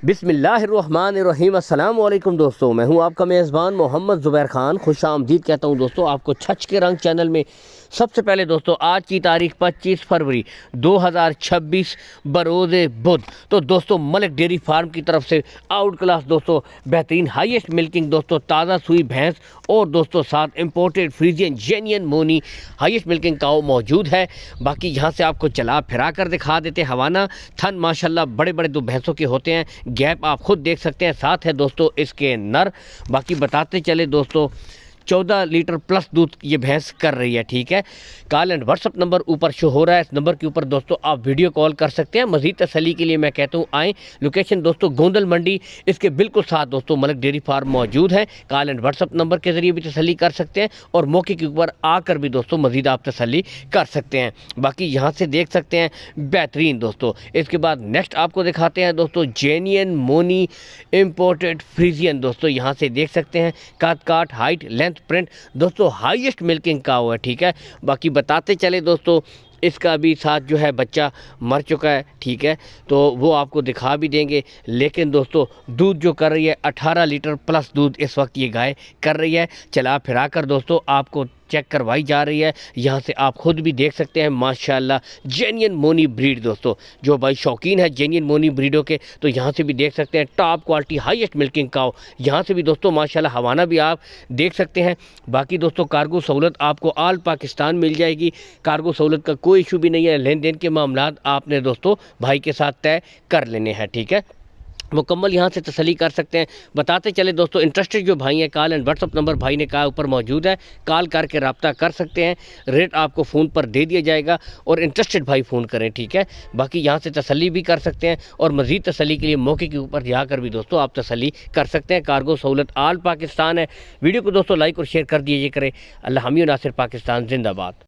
بسم اللہ الرحمن الرحیم۔ السلام علیکم دوستو، میں ہوں آپ کا میزبان محمد زبیر خان۔ خوش آمدید کہتا ہوں دوستو آپ کو چھچ کے رنگ چینل میں۔ سب سے پہلے دوستو آج کی تاریخ 25 فروری 2026 بروز بدھ۔ تو دوستو ملک ڈیری فارم کی طرف سے آؤٹ کلاس دوستو بہترین ہائیسٹ ملکنگ دوستو تازہ سوئی بھینس اور دوستو ساتھ imported Friesian جینین Muni highest milking کاؤ موجود ہے۔ باقی یہاں سے آپ کو چلا پھرا کر دکھا دیتے ہوانہ تھن ماشاءاللہ بڑے بڑے دو بھینسوں کے ہوتے ہیں، گیپ آپ خود دیکھ سکتے ہیں، ساتھ ہے دوستو اس کے نر۔ باقی بتاتے چلے دوستو 14 لیٹر پلس دودھ یہ بھینس کر رہی ہے، ٹھیک ہے۔ Call and what's up number اوپر شو ہو رہا ہے، اس نمبر کے اوپر دوستو آپ ویڈیو کال کر سکتے ہیں۔ مزید تسلی کے لیے میں کہتا ہوں آئیں، لوکیشن دوستو گوندل منڈی، اس کے بالکل ساتھ دوستو ملک ڈیری فارم موجود ہے۔ Call and what's up number کے ذریعے بھی تسلی کر سکتے ہیں اور موقع کے اوپر آ کر بھی دوستو مزید آپ تسلی کر سکتے ہیں۔ باقی یہاں سے دیکھ سکتے ہیں بہترین دوستو۔ اس کے بعد نیکسٹ آپ کو دکھاتے ہیں دوستو جینین مونی امپورٹڈ فریزین دوستو، یہاں سے دیکھ سکتے ہیں کاٹ ہائٹ لینتھ پرنٹ دوستو ہائیسٹ ملکنگ کا ہوا ہے، ٹھیک ہے۔ باقی بتاتے چلے دوستو اس کا بھی ساتھ جو ہے بچہ مر چکا ہے، ٹھیک ہے، تو وہ آپ کو دکھا بھی دیں گے۔ لیکن دوستو دودھ جو کر رہی ہے 18 لیٹر پلس دودھ اس وقت یہ گائے کر رہی ہے، چلا پھرا کر دوستو آپ کو چیک کروائی جا رہی ہے۔ یہاں سے آپ خود بھی دیکھ سکتے ہیں ماشاءاللہ جینین مونی بریڈ دوستو، جو بھائی شوقین ہے جینین مونی بریڈوں کے تو یہاں سے بھی دیکھ سکتے ہیں ٹاپ کوالٹی ہائیسٹ ملکنگ کاؤ۔ یہاں سے بھی دوستو ماشاءاللہ ہوانہ بھی آپ دیکھ سکتے ہیں۔ باقی دوستو کارگو سہولت آپ کو آل پاکستان مل جائے گی، کارگو سہولت کا کوئی ایشو بھی نہیں ہے۔ لین دین کے معاملات آپ نے دوستو بھائی کے ساتھ طے کر لینے ہیں، ٹھیک ہے، مکمل یہاں سے تسلی کر سکتے ہیں۔ بتاتے چلے دوستو انٹرسٹڈ جو بھائی ہیں call and what's up number بھائی نے کہا اوپر موجود ہے، کال کر کے رابطہ کر سکتے ہیں، ریٹ آپ کو فون پر دے دیا جائے گا اور انٹرسٹڈ بھائی فون کریں، ٹھیک ہے۔ باقی یہاں سے تسلی بھی کر سکتے ہیں اور مزید تسلی کے لیے موقع کے اوپر جا کر بھی دوستو آپ تسلی کر سکتے ہیں۔ کارگو سہولت آل پاکستان ہے۔ ویڈیو کو دوستو لائک اور شیئر کر دیجیے کریں۔ اللہ حامی و ناصر پاکستان زندہ باد۔